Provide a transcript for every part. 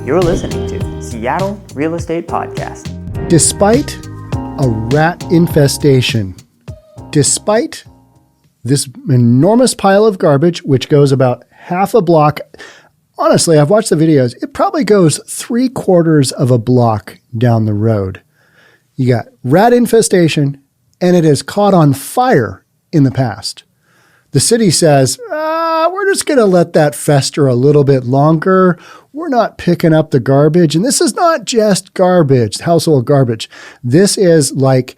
You're listening to Seattle Real Estate Podcast. Despite a rat infestation, despite this enormous pile of garbage, which goes about half a block, honestly, I've watched the videos, it probably goes 3/4 of a block down the road. You got rat infestation, and it has caught on fire in the past. The city says, we're just going to let that fester a little bit longer. We're not picking up the garbage. And this is not just garbage, household garbage. This is like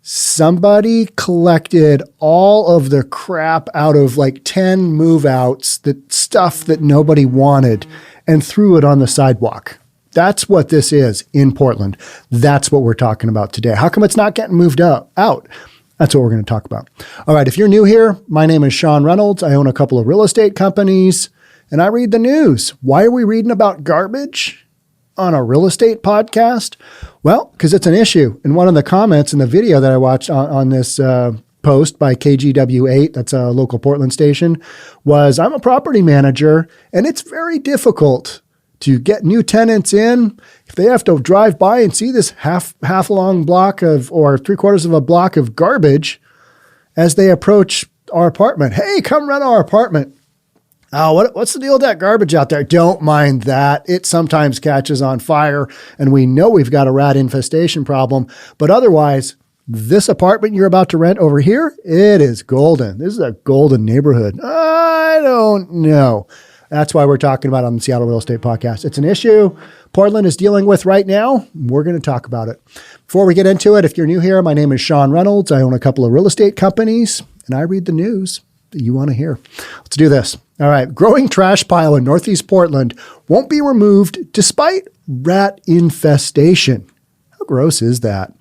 somebody collected all of the crap out of like 10 move-outs, the stuff that nobody wanted, and threw it on the sidewalk. That's what this is in Portland. That's what we're talking about today. How come it's not getting moved out? That's what we're going to talk about. All right, if you're new here, my name is Sean Reynolds. I own a couple of real estate companies, and I read the news. Why are we reading about garbage on a real estate podcast? Well, because it's an issue. And one of the comments in the video that I watched on this post by KGW8, that's a local Portland station, was I'm a property manager, and it's very difficult to get new tenants in. If they have to drive by and see this half long block of, or 3/4 of a block of garbage as they approach our apartment. Hey, come rent our apartment. Oh, what's the deal with that garbage out there? Don't mind that. It sometimes catches on fire, and we know we've got a rat infestation problem. But otherwise, this apartment you're about to rent over here, it is golden. This is a golden neighborhood. I don't know. That's why we're talking about it on the Seattle Real Estate Podcast. It's an issue Portland is dealing with right now. We're going to talk about it. Before we get into it, if you're new here, my name is Sean Reynolds. I own a couple of real estate companies, and I read the news that you want to hear. Let's do this. All right. Growing trash pile in Northeast Portland won't be removed despite rat infestation. How gross is that?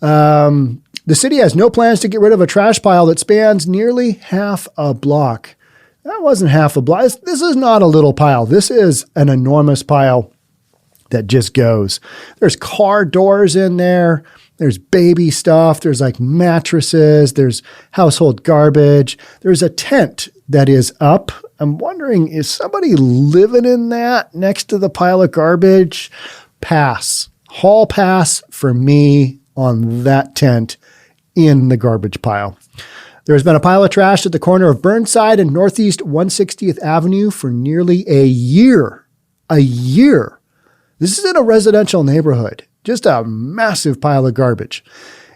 The city has no plans to get rid of a trash pile that spans nearly half a block. That wasn't half a block. This is not a little pile. This is an enormous pile that just goes. There's car doors in there. There's baby stuff. There's like mattresses. There's household garbage. There's a tent that is up. I'm wondering, is somebody living in that next to the pile of garbage? Pass. Hall pass for me on that tent in the garbage pile. There's been a pile of trash at the corner of Burnside and Northeast 160th Avenue for nearly a year. A year. This is in a residential neighborhood. Just a massive pile of garbage.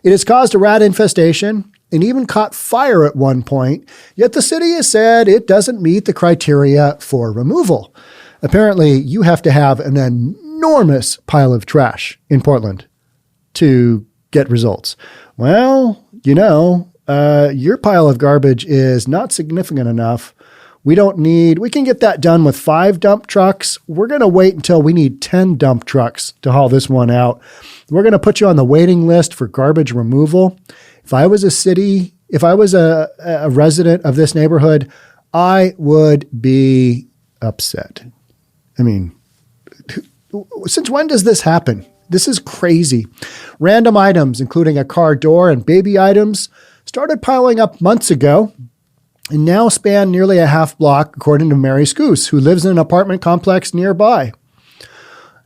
It has caused a rat infestation and even caught fire at one point, yet the city has said it doesn't meet the criteria for removal. Apparently, you have to have an enormous pile of trash in Portland to get results. Well, your pile of garbage is not significant enough. We can get that done with 5 dump trucks. We're going to wait until we need 10 dump trucks to haul this one out. We're going to put you on the waiting list for garbage removal. If I was a resident of this neighborhood, I would be upset. I mean, since when does this happen? This is crazy. Random items, including a car door and baby items, started piling up months ago and now span nearly a half block, according to Merry Skuse, who lives in an apartment complex nearby.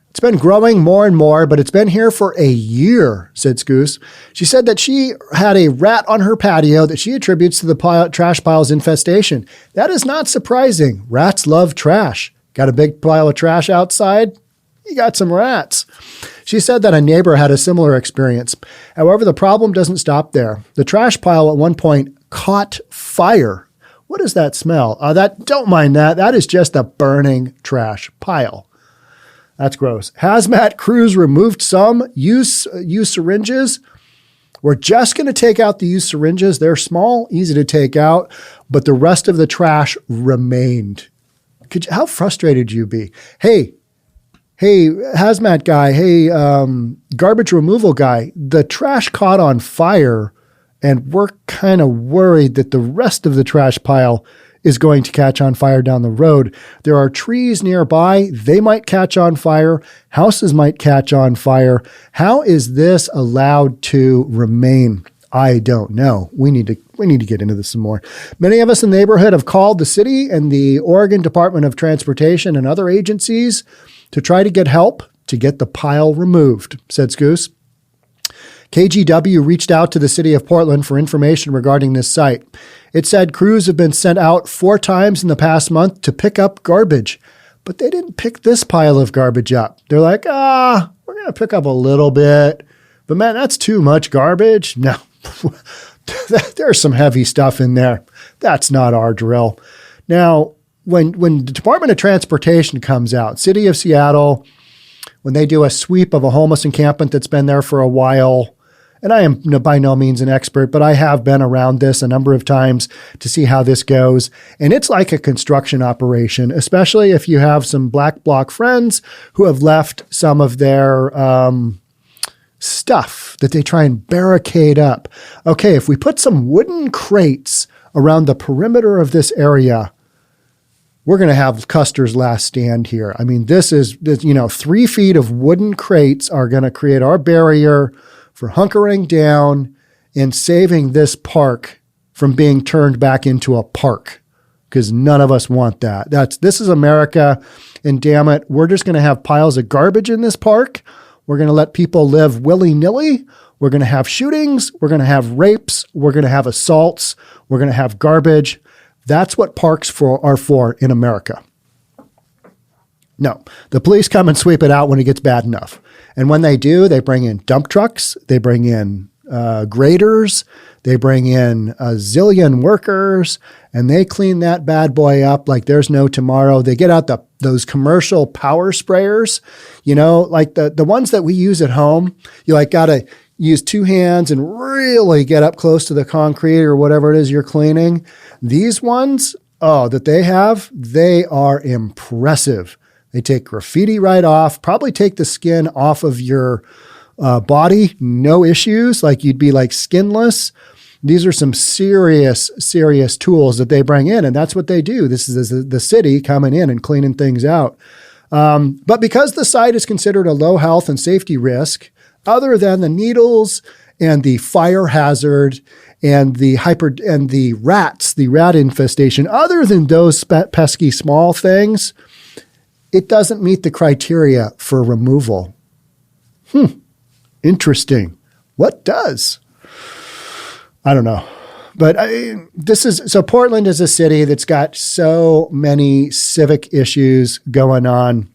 It's been growing more and more, but it's been here for a year, said Skuse. She said that she had a rat on her patio that she attributes to the trash pile's infestation. That is not surprising. Rats love trash. Got a big pile of trash outside? You got some rats. She said that a neighbor had a similar experience. However, the problem doesn't stop there. The trash pile at one point caught fire. What does that smell? Don't mind that. That is just a burning trash pile. That's gross. Hazmat crews removed some used syringes. We're just going to take out the used syringes. They're small, easy to take out, but the rest of the trash remained. How frustrated you be? Hey, hazmat guy, garbage removal guy, the trash caught on fire, and we're kind of worried that the rest of the trash pile is going to catch on fire down the road. There are trees nearby. They might catch on fire. Houses might catch on fire. How is this allowed to remain? I don't know. We need to get into this some more. Many of us in the neighborhood have called the city and the Oregon Department of Transportation and other agencies to try to get help to get the pile removed, said Skuse. KGW reached out to the city of Portland for information regarding this site. It said crews have been sent out 4 times in the past month to pick up garbage, but they didn't pick this pile of garbage up. They're like, we're going to pick up a little bit, but man, that's too much garbage. No, there's some heavy stuff in there. That's not our drill. Now, when the Department of Transportation comes out, City of Seattle, when they do a sweep of a homeless encampment that's been there for a while, and I am by no means an expert, but I have been around this a number of times to see how this goes. And it's like a construction operation, especially if you have some black bloc friends who have left some of their stuff that they try and barricade up. Okay, if we put some wooden crates around the perimeter of this area, we're going to have Custer's last stand here. I mean, this 3 feet of wooden crates are going to create our barrier for hunkering down and saving this park from being turned back into a park, because none of us want that. This is America, and damn it, we're just going to have piles of garbage in this park. We're going to let people live willy-nilly. We're going to have shootings. We're going to have rapes. We're going to have assaults. We're going to have garbage. That's what parks are for in America. No, the police come and sweep it out when it gets bad enough. And when they do, they bring in dump trucks, they bring in graders, they bring in a zillion workers, and they clean that bad boy up like there's no tomorrow. They get out those commercial power sprayers, like the ones that we use at home. You got to use 2 hands and really get up close to the concrete or whatever it is you're cleaning. These ones, that they have, they are impressive. They take graffiti right off, probably take the skin off of your body, no issues, like you'd be like skinless. These are some serious, serious tools that they bring in, and that's what they do. This is the city coming in and cleaning things out. But because the site is considered a low health and safety risk, other than the needles and the fire hazard and the rats, the rat infestation, other than those pesky small things, it doesn't meet the criteria for removal. Interesting. What does? I don't know. But Portland is a city that's got so many civic issues going on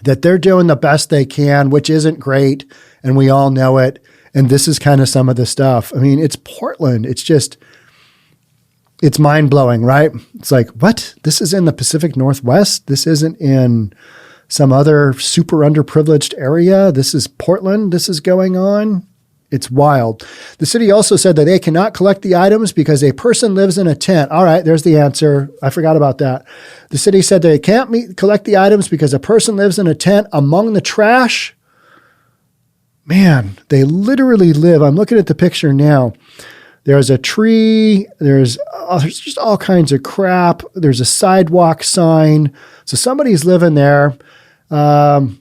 that they're doing the best they can, which isn't great, and we all know it. And this is kind of some of the stuff. I mean, it's Portland. It's mind-blowing, right? It's like, what? This is in the Pacific Northwest? This isn't in some other super underprivileged area? This is Portland? This is going on? It's wild. The city also said that they cannot collect the items because a person lives in a tent. All right, there's the answer. I forgot about that. The city said they can't collect the items because a person lives in a tent among the trash. Man, they literally live. I'm looking at the picture now. There's a tree. There's just all kinds of crap. There's a sidewalk sign. So somebody's living there. And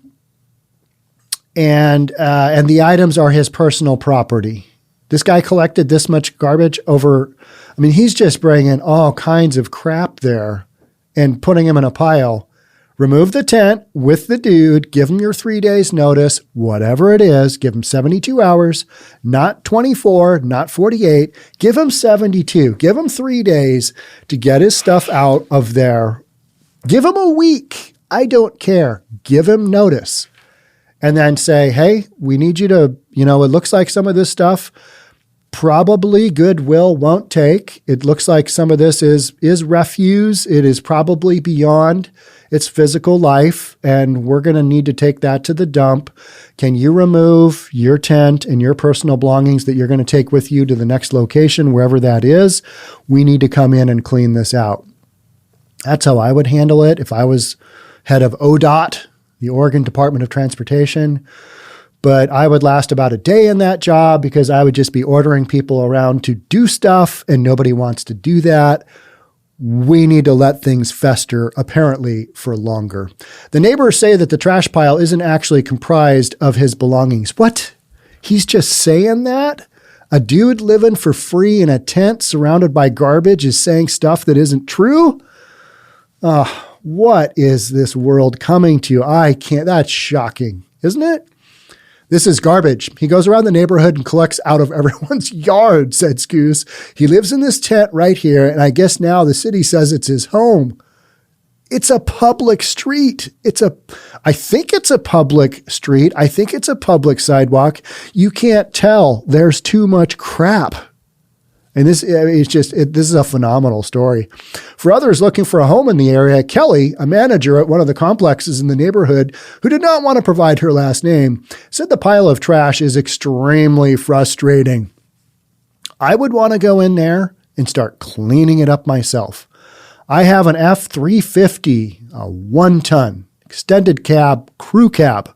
the items are his personal property. This guy collected this much garbage he's just bringing all kinds of crap there and putting him in a pile. Remove the tent with the dude, give him your 3 days notice, whatever it is, give him 72 hours, not 24, not 48, give him 72, give him 3 days to get his stuff out of there. Give him a week. I don't care. Give him notice. And then say, hey, we need you to, it looks like some of this stuff probably Goodwill won't take. It looks like some of this is refuse. It is probably beyond its physical life, and we're going to need to take that to the dump. Can you remove your tent and your personal belongings that you're going to take with you to the next location, wherever that is? We need to come in and clean this out. That's how I would handle it if I was head of ODOT, the Oregon Department of Transportation. But I would last about a day in that job because I would just be ordering people around to do stuff, and nobody wants to do that. We need to let things fester, apparently, for longer. The neighbors say that the trash pile isn't actually comprised of his belongings. What? He's just saying that? A dude living for free in a tent surrounded by garbage is saying stuff that isn't true? What is this world coming to? I can't. That's shocking, isn't it? This is garbage. He goes around the neighborhood and collects out of everyone's yard, said Skuse. He lives in this tent right here, and I guess now the city says it's his home. It's a public street. I think it's a public street. I think it's a public sidewalk. You can't tell. There's too much crap. And this is a phenomenal story. For others looking for a home in the area, Kelly, a manager at one of the complexes in the neighborhood who did not want to provide her last name, said the pile of trash is extremely frustrating. I would want to go in there and start cleaning it up myself. I have an F-350, a 1-ton, extended cab, crew cab.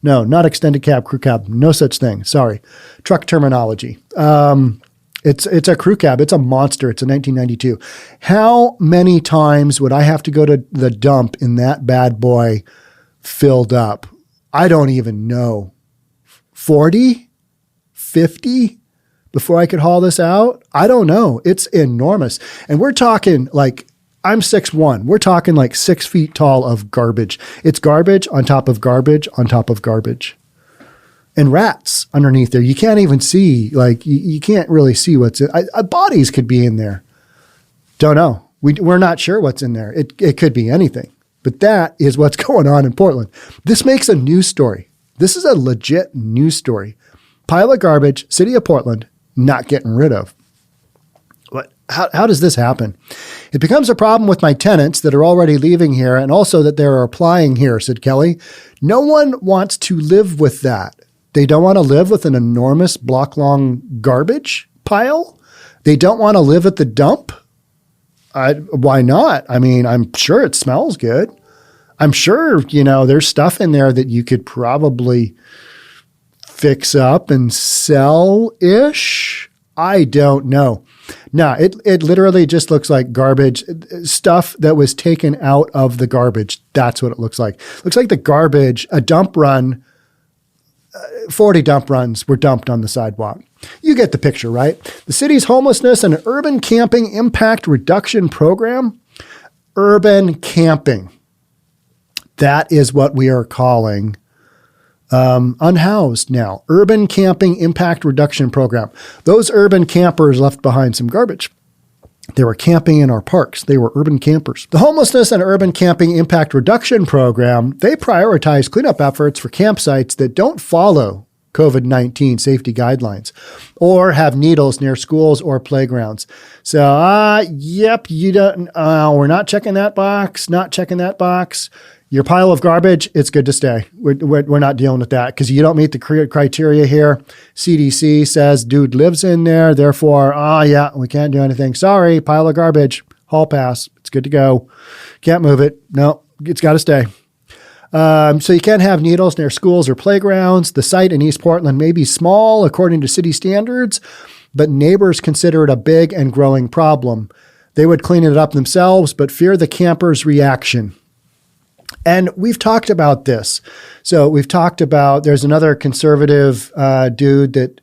No, not extended cab, crew cab. No such thing. Sorry. Truck terminology. It's a crew cab. It's a monster. It's a 1992. How many times would I have to go to the dump in that bad boy filled up? I don't even know. 40? 50? Before I could haul this out? I don't know. It's enormous. And we're talking like, I'm 6'1". We're talking like 6 feet tall of garbage. It's garbage on top of garbage on top of garbage. And rats underneath there. You can't even see, like, you can't really see what's in. Bodies could be in there. Don't know. We're not sure what's in there. It could be anything. But that is what's going on in Portland. This makes a news story. This is a legit news story. Pile of garbage, city of Portland, not getting rid of. How does this happen? It becomes a problem with my tenants that are already leaving here and also that they're applying here, said Kelly. No one wants to live with that. They don't want to live with an enormous block-long garbage pile. They don't want to live at the dump. Why not? I mean, I'm sure it smells good. I'm sure, there's stuff in there that you could probably fix up and sell-ish. I don't know. No, it literally just looks like garbage, stuff that was taken out of the garbage. That's what it looks like. Looks like the garbage, a dump run, 40 dump runs were dumped on the sidewalk. You get the picture, right? The city's homelessness and urban camping impact reduction program. Urban camping. That is what we are calling unhoused now. Urban Camping Impact Reduction Program. Those urban campers left behind some garbage. They were camping in our parks. They were urban campers. The Homelessness and Urban Camping Impact Reduction Program, they prioritize cleanup efforts for campsites that don't follow COVID-19 safety guidelines or have needles near schools or playgrounds. So, you don't, we're not checking that box, not checking that box. Your pile of garbage, it's good to stay. We're not dealing with that because you don't meet the criteria here. CDC says dude lives in there. Therefore, we can't do anything. Sorry, pile of garbage, hall pass. It's good to go. Can't move it. No, it's got to stay. So you can't have needles near schools or playgrounds. The site in East Portland may be small according to city standards, but neighbors consider it a big and growing problem. They would clean it up themselves, but fear the campers' reaction. And we've talked about this. So we've talked about, there's another conservative dude that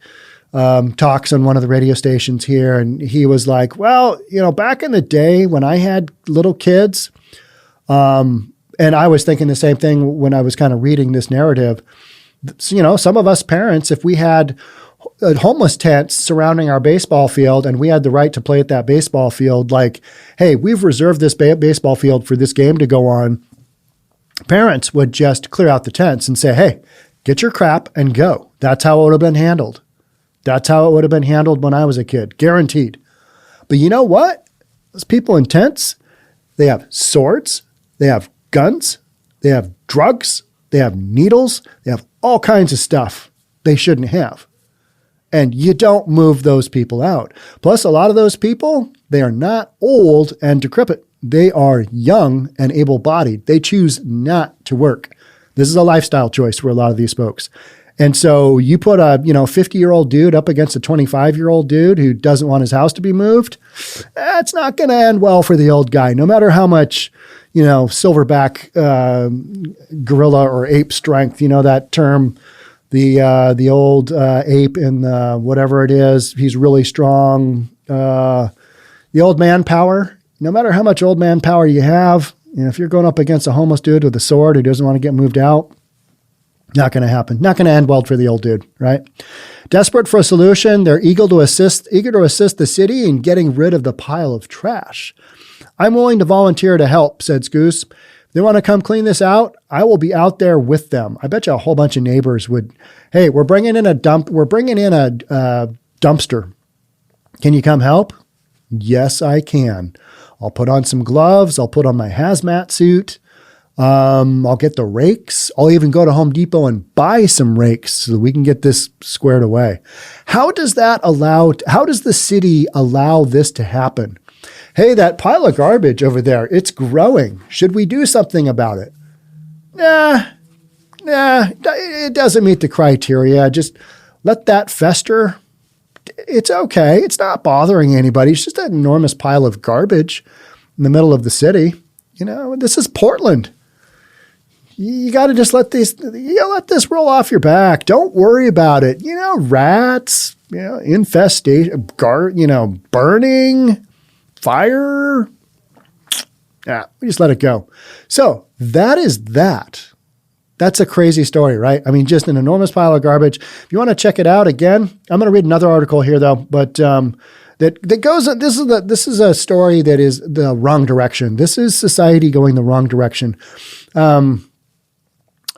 talks on one of the radio stations here. And he was like, well, back in the day when I had little kids, and I was thinking the same thing when I was kind of reading this narrative, some of us parents, if we had homeless tents surrounding our baseball field and we had the right to play at that baseball field, like, hey, we've reserved this baseball field for this game to go on. Parents would just clear out the tents and say, hey, get your crap and go. That's how it would have been handled. That's how it would have been handled when I was a kid, guaranteed. But you know what? Those people in tents, they have swords, they have guns, they have drugs, they have needles, they have all kinds of stuff they shouldn't have. And you don't move those people out. Plus, a lot of those people, they are not old and decrepit. They are young and able-bodied. They choose not to work. This is a lifestyle choice for a lot of these folks. And so you put a 50-year-old dude up against a 25-year-old dude who doesn't want his house to be moved. That's not going to end well for the old guy, no matter how much, silverback gorilla or ape strength, that term, the old ape in the whatever it is. He's really strong. The old man power. No matter how much old man power you have, if you're going up against a homeless dude with a sword who doesn't want to get moved out, not going to happen. Not going to end well for the old dude, right? Desperate for a solution, they're eager to assist the city in getting rid of the pile of trash. I'm willing to volunteer to help, said Skuse. If they want to come clean this out, I will be out there with them. I bet you a whole bunch of neighbors would, hey, we're bringing in a dumpster. Can you come help? Yes, I can. I'll put on some gloves. I'll put on my hazmat suit. I'll get the rakes. I'll even go to Home Depot and buy some rakes so we can get this squared away. How does the city allow this to happen? Hey, that pile of garbage over there, it's growing. Should we do something about it? Nah, it doesn't meet the criteria. Just let that fester. It's okay. It's not bothering anybody. It's just an enormous pile of garbage in the middle of the city. This is Portland. You got to just let this roll off your back. Don't worry about it. Rats, infestation, burning, fire. Yeah, we just let it go. So that is that. That's a crazy story, right? I mean, just an enormous pile of garbage. If you want to check it out again, I'm going to read another article here though, but that goes. This is a story that is the wrong direction. This is society going the wrong direction.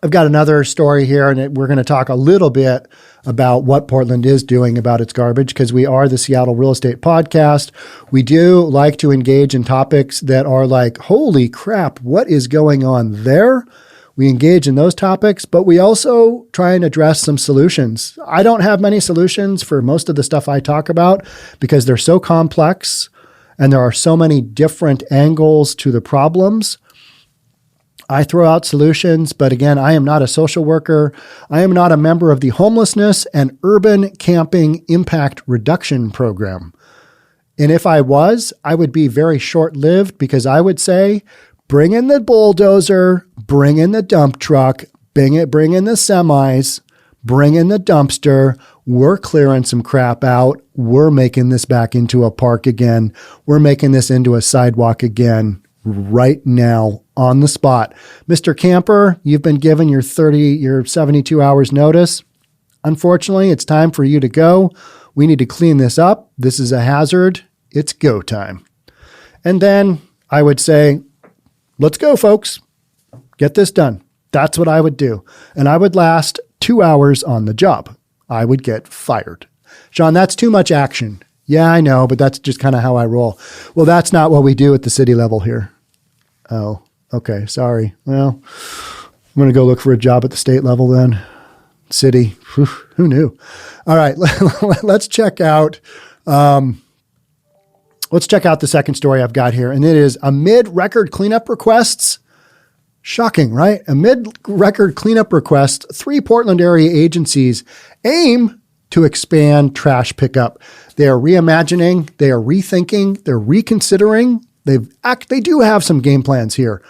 I've got another story here, and we're going to talk a little bit about what Portland is doing about its garbage, because we are the Seattle Real Estate Podcast. We do like to engage in topics that are like, holy crap, what is going on there? We engage in those topics, but we also try and address some solutions. I don't have many solutions for most of the stuff I talk about because they're so complex and there are so many different angles to the problems. I throw out solutions, but again, I am not a social worker. I am not a member of the Homelessness and Urban Camping Impact Reduction Program. And if I was, I would be very short-lived because I would say, bring in the bulldozer, bring in the dump truck, bring in the semis, bring in the dumpster. We're clearing some crap out. We're making this back into a park again. We're making this into a sidewalk again right now on the spot. Mr. Camper, you've been given your 72 hours notice. Unfortunately, it's time for you to go. We need to clean this up. This is a hazard. It's go time. And then I would say, let's go, folks. Get this done. That's what I would do. And I would last 2 hours on the job. I would get fired. Sean, that's too much action. Yeah, I know, but that's just kind of how I roll. Well, that's not what we do at the city level here. Oh, okay. Sorry. Well, I'm going to go look for a job at the state level then. City. Whew, who knew? All right. Let's check out the second story I've got here. And it is amid record cleanup requests. Shocking, right? Amid record cleanup requests, 3 Portland area agencies aim to expand trash pickup. They are reimagining, they are rethinking, they're reconsidering. They do have some game plans here.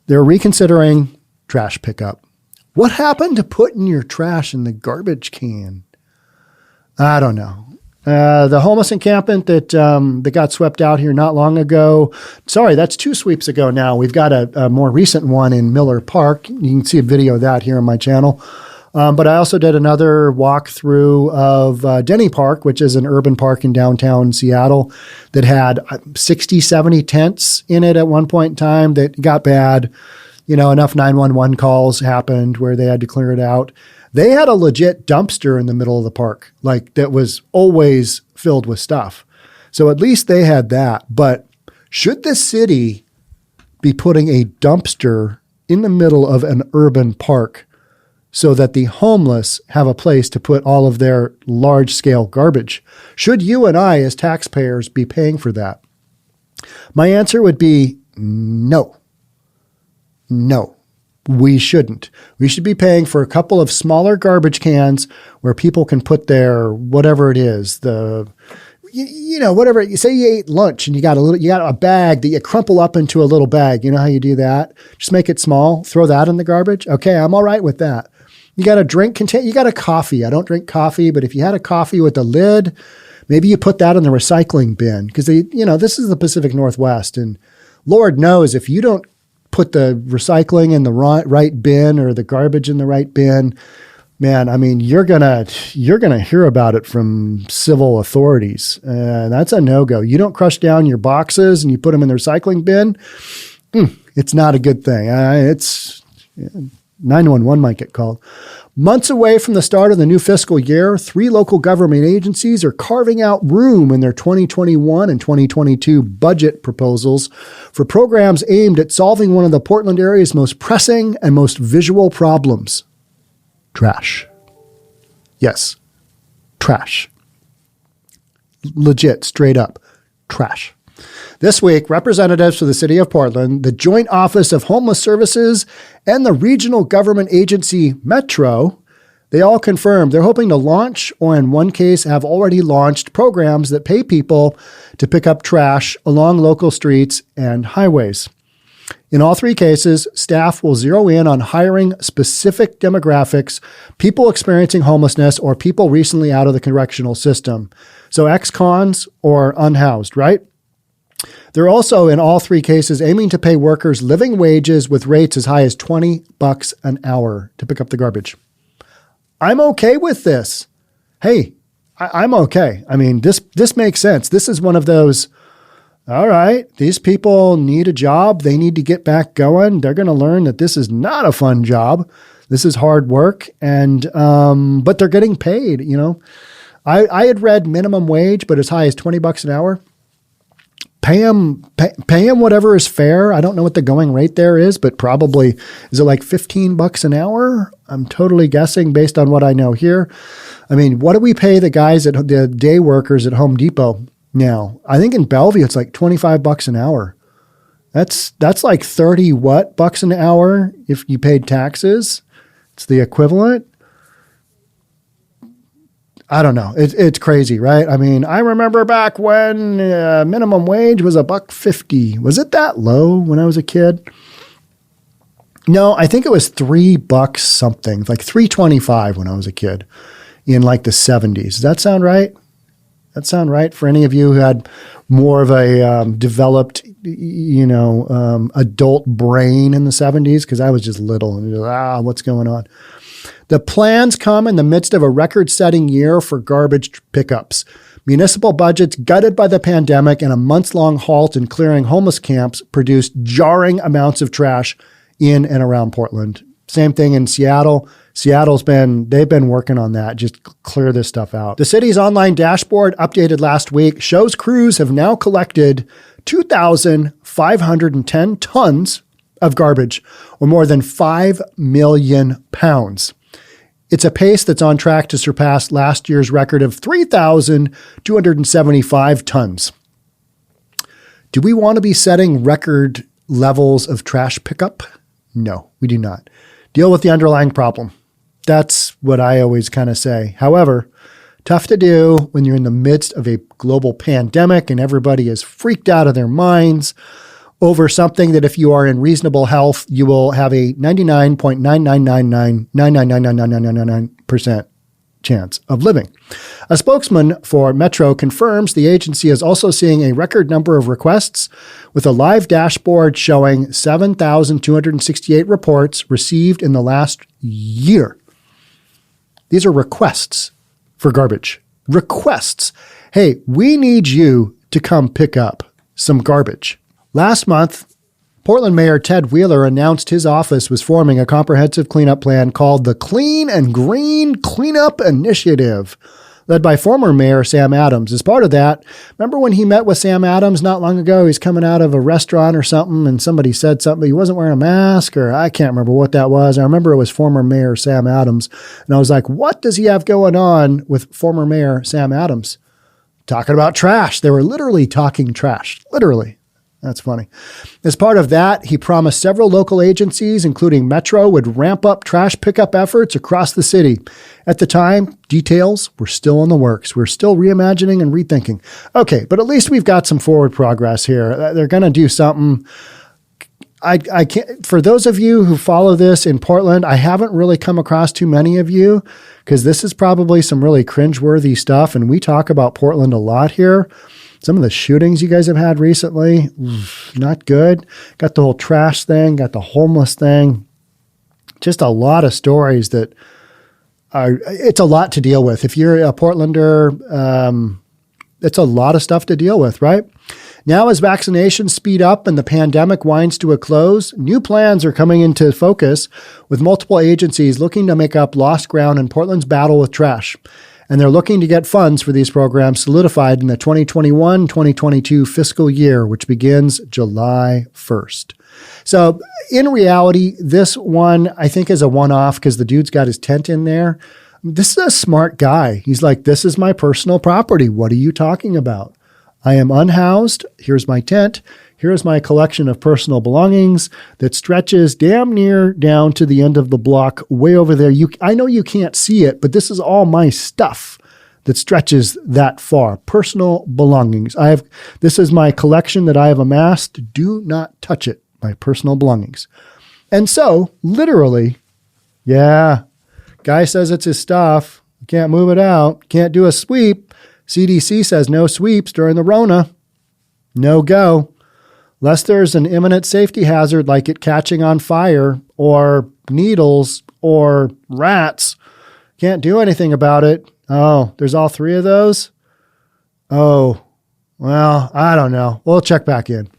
They're reconsidering trash pickup. What happened to putting your trash in the garbage can? I don't know. The homeless encampment that got swept out here not long ago. Sorry, that's 2 sweeps ago now. We've got a more recent one in Miller Park. You can see a video of that here on my channel. But I also did another walkthrough of Denny Park, which is an urban park in downtown Seattle that had 60, 70 tents in it at one point in time that got bad. Enough 911 calls happened where they had to clear it out. They had a legit dumpster in the middle of the park, like that was always filled with stuff. So at least they had that. But should the city be putting a dumpster in the middle of an urban park so that the homeless have a place to put all of their large-scale garbage? Should you and I as taxpayers be paying for that? My answer would be no. No, we shouldn't. We should be paying for a couple of smaller garbage cans where people can put their whatever it is, whatever. You say you ate lunch and you got a bag that you crumple up into a little bag. You know how you do that? Just make it small, throw that in the garbage. Okay, I'm all right with that. You got a drink you got a coffee. I don't drink coffee, but if you had a coffee with a lid, maybe you put that in the recycling bin because this is the Pacific Northwest, and Lord knows if you don't put the recycling in the right bin or the garbage in the right bin, man, I mean, you're gonna hear about it from civil authorities. That's a no-go. You don't crush down your boxes and you put them in the recycling bin. It's not a good thing. 911 might get called. Months away from the start of the new fiscal year, 3 local government agencies are carving out room in their 2021 and 2022 budget proposals for programs aimed at solving one of the Portland area's most pressing and most visual problems: trash. Yes, trash. Legit, straight up, trash. This week, representatives for the City of Portland, the Joint Office of Homeless Services, and the regional government agency Metro, they all confirmed they're hoping to launch, or in one case have already launched, programs that pay people to pick up trash along local streets and highways. In all 3 cases, staff will zero in on hiring specific demographics, people experiencing homelessness or people recently out of the correctional system. So ex-cons or unhoused, right? They're also, in all 3 cases, aiming to pay workers living wages with rates as high as $20 an hour to pick up the garbage. I'm okay with this. Hey, I'm okay. I mean, this makes sense. This is one of those, all right, these people need a job. They need to get back going. They're going to learn that this is not a fun job. This is hard work, and but they're getting paid, I had read minimum wage, but as high as $20 an hour. Pay them whatever is fair. I don't know what the going rate there is, but probably, is it like $15 an hour? I'm totally guessing based on what I know here. I mean, what do we pay the guys the day workers at Home Depot now? I think in Bellevue, it's like $25 an hour. That's like 30 bucks an hour if you paid taxes. It's the equivalent. I don't know. It's crazy, right? I mean, I remember back when minimum wage was $1.50. Was it that low when I was a kid? No, I think it was $3 something, like $3.25 when I was a kid in like the 70s. Does that sound right? That sound right for any of you who had more of a developed, adult brain in the 70s? Because I was just little and what's going on? The plans come in the midst of a record-setting year for garbage pickups. Municipal budgets gutted by the pandemic and a months-long halt in clearing homeless camps produced jarring amounts of trash in and around Portland. Same thing in Seattle. They've been working on that, just clear this stuff out. The city's online dashboard, updated last week, shows crews have now collected 2,510 tons of garbage, or more than 5 million pounds. It's a pace that's on track to surpass last year's record of 3,275 tons. Do we want to be setting record levels of trash pickup? No, we do not. Deal with the underlying problem. That's what I always kind of say. However, tough to do when you're in the midst of a global pandemic and everybody is freaked out of their minds over something that if you are in reasonable health, you will have a 99.999999999% chance of living. A spokesman for Metro confirms the agency is also seeing a record number of requests, with a live dashboard showing 7,268 reports received in the last year. These are requests for garbage. Requests. Hey, we need you to come pick up some garbage. Last month, Portland Mayor Ted Wheeler announced his office was forming a comprehensive cleanup plan called the Clean and Green Cleanup Initiative, led by former Mayor Sam Adams. As part of that, remember when he met with Sam Adams not long ago? He's coming out of a restaurant or something, and somebody said something. He wasn't wearing a mask, or I can't remember what that was. I remember it was former Mayor Sam Adams. And I was like, what does he have going on with former Mayor Sam Adams? Talking about trash. They were literally talking trash. Literally. That's funny. As part of that, he promised several local agencies, including Metro, would ramp up trash pickup efforts across the city. At the time, details were still in the works. We're still reimagining and rethinking. Okay, but at least we've got some forward progress here. They're going to do something. I can't, for those of you who follow this in Portland, I haven't really come across too many of you because this is probably some really cringeworthy stuff. And we talk about Portland a lot here. Some of the shootings you guys have had recently, not good. Got the whole trash thing, got the homeless thing. Just a lot of stories that are, it's a lot to deal with. If you're a Portlander, it's a lot of stuff to deal with, right? Now, as vaccinations speed up and the pandemic winds to a close, new plans are coming into focus with multiple agencies looking to make up lost ground in Portland's battle with trash. And they're looking to get funds for these programs solidified in the 2021-2022 fiscal year, which begins July 1st. So in reality, this one I think is a one-off because the dude's got his tent in there. This is a smart guy. He's like, this is my personal property. What are you talking about? I am unhoused. Here's my tent. Here's my collection of personal belongings that stretches damn near down to the end of the block way over there. I know you can't see it, but this is all my stuff that stretches that far. Personal belongings. This is my collection that I have amassed. Do not touch it. My personal belongings. And so, literally, yeah, guy says it's his stuff. Can't move it out. Can't do a sweep. CDC says no sweeps during the Rona. No go. Unless there's an imminent safety hazard like it catching on fire or needles or rats. Can't do anything about it. Oh, there's all three of those? Oh, well, I don't know. We'll check back in.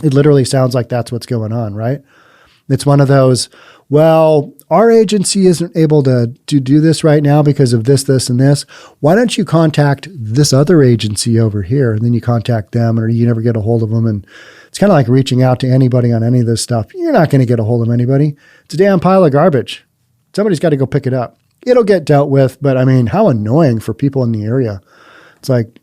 It literally sounds like that's what's going on, right? It's one of those, well, our agency isn't able to do this right now because of this, this, and this. Why don't you contact this other agency over here? And then you contact them or you never get a hold of them. And it's kind of like reaching out to anybody on any of this stuff. You're not going to get a hold of anybody. It's a damn pile of garbage. Somebody's got to go pick it up. It'll get dealt with, but I mean, how annoying for people in the area. It's like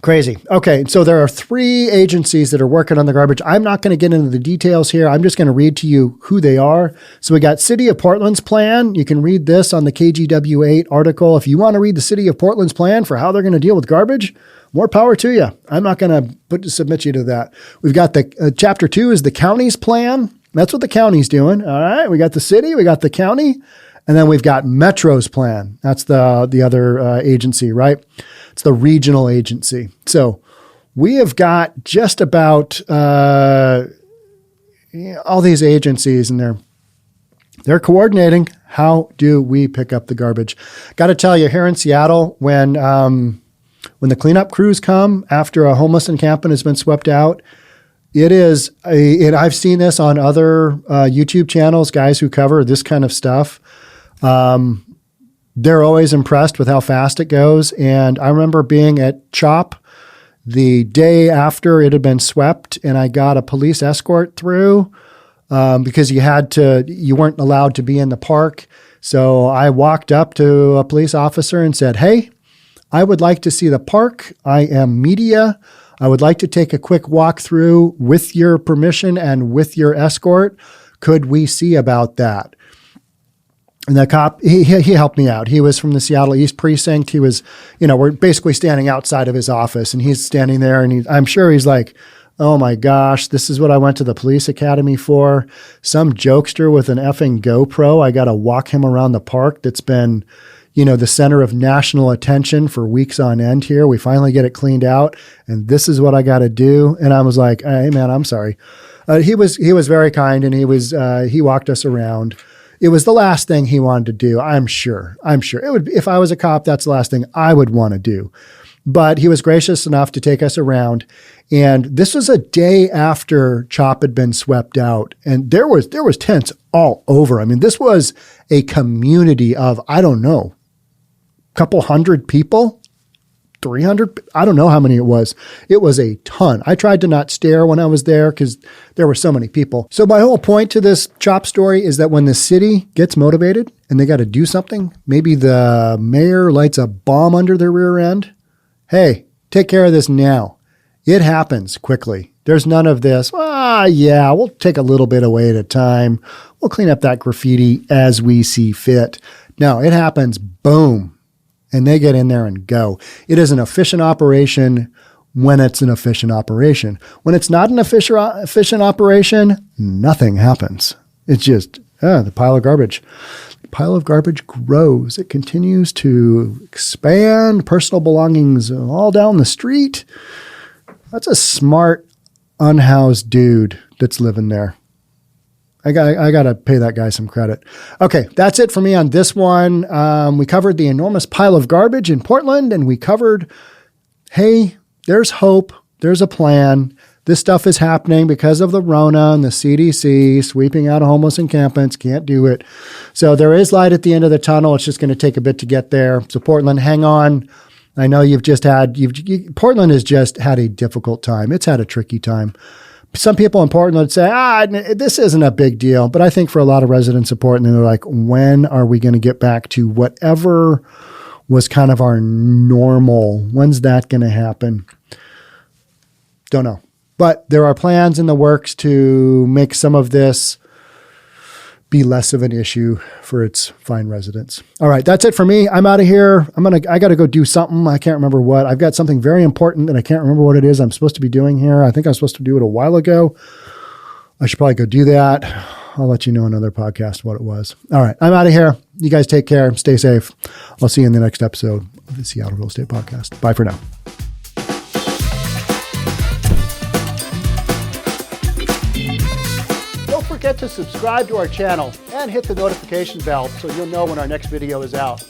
crazy. Okay, so there are three agencies that are working on the garbage. I'm not going to get into the details here. I'm just going to read to you who they are. So we got City of Portland's plan. You can read this on the KGW8 article. If you want to read the City of Portland's plan for how they're going to deal with garbage, more power to you. I'm not going to submit you to that. We've got the chapter 2 is the county's plan. That's what the county's doing. All right, we got the city, we got the county, and then we've got Metro's plan. That's the other agency, right? It's the regional agency. So we have got just about all these agencies, and they're coordinating. How do we pick up the garbage? Got to tell you, here in Seattle, when the cleanup crews come after a homeless encampment has been swept out, it is and I've seen this on other YouTube channels, guys who cover this kind of stuff. They're always impressed with how fast it goes. And I remember being at CHOP the day after it had been swept, and I got a police escort through because you weren't allowed to be in the park. So I walked up to a police officer and said, "Hey, I would like to see the park. I am media. I would like to take a quick walk through with your permission and with your escort. Could we see about that?" And the cop, he helped me out. He was from the Seattle East Precinct. He was, we're basically standing outside of his office, and he's standing there, and I'm sure he's like, "Oh my gosh, this is what I went to the police academy for. Some jokester with an effing GoPro. I got to walk him around the park that's been, the center of national attention for weeks on end here. We finally get it cleaned out, and this is what I got to do." And I was like, "Hey man, I'm sorry." He was very kind, and he walked us around. It was the last thing he wanted to do. I'm sure it would. If I was a cop, that's the last thing I would want to do. But he was gracious enough to take us around. And this was a day after CHOP had been swept out, and there was tents all over. I mean, this was a community of, I don't know, couple hundred people, 300. I don't know how many it was. It was a ton. I tried to not stare when I was there because there were so many people. So my whole point to this CHOP story is that when the city gets motivated and they got to do something, maybe the mayor lights a bomb under their rear end. Hey, take care of this now. It happens quickly. There's none of this, yeah, we'll take a little bit away at a time. We'll clean up that graffiti as we see fit. No, it happens, boom. And they get in there and go. It is an efficient operation when it's an efficient operation. When it's not an efficient operation, nothing happens. It's just the pile of garbage. The pile of garbage grows. It continues to expand. Personal belongings all down the street. That's a smart, unhoused dude that's living there. I got to pay that guy some credit. Okay, that's it for me on this one. We covered the enormous pile of garbage in Portland, and we covered, hey, there's hope. There's a plan. This stuff is happening because of the Rona and the CDC sweeping out homeless encampments. Can't do it. So there is light at the end of the tunnel. It's just going to take a bit to get there. So Portland, hang on. I know Portland has just had a difficult time. It's had a tricky time. Some people in Portland would say, this isn't a big deal. But I think for a lot of residents of Portland, they're like, when are we going to get back to whatever was kind of our normal? When's that going to happen? Don't know. But there are plans in the works to make some of this be less of an issue for its fine residents. All right, that's it for me. I'm out of here. I got to go do something. I can't remember what. I've got something very important and I can't remember what it is I'm supposed to be doing here. I think I was supposed to do it a while ago. I should probably go do that. I'll let you know in another podcast what it was. All right, I'm out of here. You guys take care. Stay safe. I'll see you in the next episode of the Seattle Real Estate Podcast. Bye for now. Don't forget to subscribe to our channel and hit the notification bell so you'll know when our next video is out.